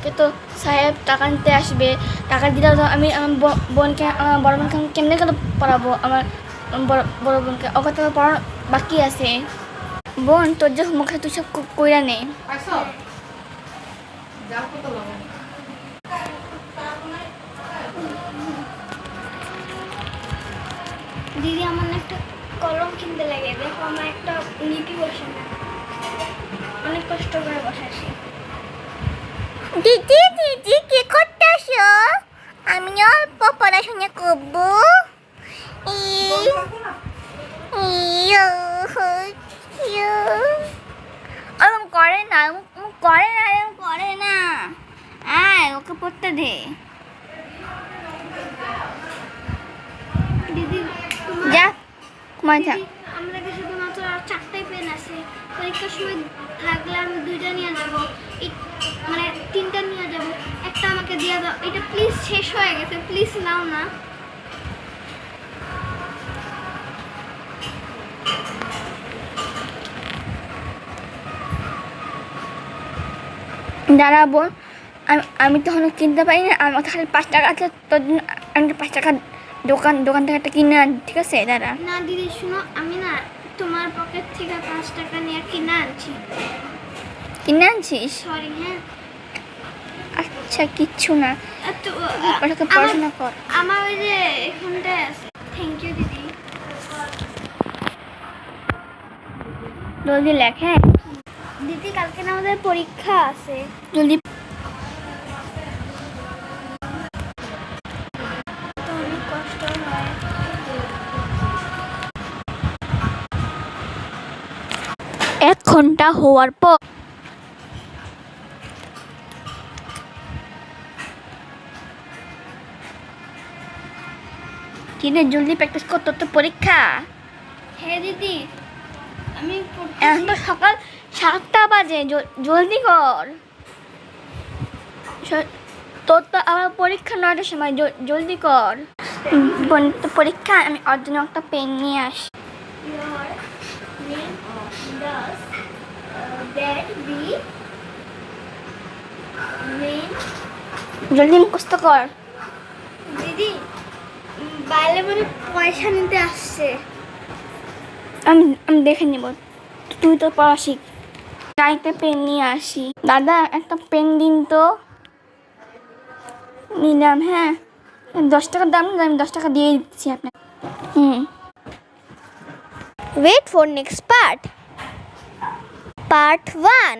আজকে তো সাহেব টাকা নিতে আসবে, টাকা দিলে তো আমি আমার বোনকে আমার বড় বোনকে আমি কেমনে করে পড়াবো? আমার বড় বোনকে ওকে তো পড়ানো বাকি আছে। বোন তোর যে হোমওয়ার্ক তুই সব কইরা নে। দিদি আমার একটা কলম কিনতে লাগে, দেখো আমার একটা লিপি বসে না, অনেক কষ্ট করে বসাচ্ছি। দিদি দিদি কি করতেছো? আমি অল্প পড়াশোনা করবো। ওরকম করে না, করে না, এরকম করে না। আয় ওকে পড়তে দে। দিদি যা ঘুমাই থাক। আমাদের কাছে শুধুমাত্র 4টাই পেন আছে, পরীক্ষার সময় লাগলে আমি 2টা নিয়ে যাবো, মানে 3টা নিয়ে যাবো, একটা আমাকে দিয়ে দাও। এটা প্লিজ শেষ হয়ে গেছে, প্লিজ নাও না। দাঁড়া বোন, আমি তখন কিনতে পারি না, আমার খালি 5 টাকা আছে, তোর জন্য আমি 5 টাকা দোকান থেকে একটা কিনে আন, ঠিক আছে? দাঁড়া। না দিদি শুনো, আমি না তোমার পকেট থেকে 5 টাকা নিয়ে কিনে আনছি। কিনে আনছিস? সরি। হ্যাঁ আচ্ছা কিচ্ছু না, ওটাকে পড়াশোনা কর। আমার ওই যে এখানটায় আছে। থ্যাংক ইউ দিদি। জলদি লেখ। হ্যাঁ দিদি কালকে না আমাদের পরীক্ষা আছে। জলদি। তো অনেক কষ্ট হয়। 1 ঘন্টা হওয়ার পর কিনে জলদি প্র্যাকটিস কর, তোর তো পরীক্ষা। হ্যাঁ দিদি আমি এখন তো সকাল 7টা বাজে, জলদি কর। তোর তো আবার পরীক্ষা 9টার সময়, জলদি কর। বোন তো পরীক্ষা, আমি ওর জন্য একটা পেন নিয়ে আসি। your name does that be name? জলদি মুখস্থ কর। দিদি বাইরে মানে পয়সা নিতে আসছে। আমি দেখে নিব, তুই তো পড়া শিখ। একটা পেন নিয়ে আসি। দাদা একটা পেন দিন তো। নিলাম। হ্যাঁ 10 টাকার দাম না, আমি 10 টাকা দিয়ে দিচ্ছি আপনাকে। Wait for next part. Part 1.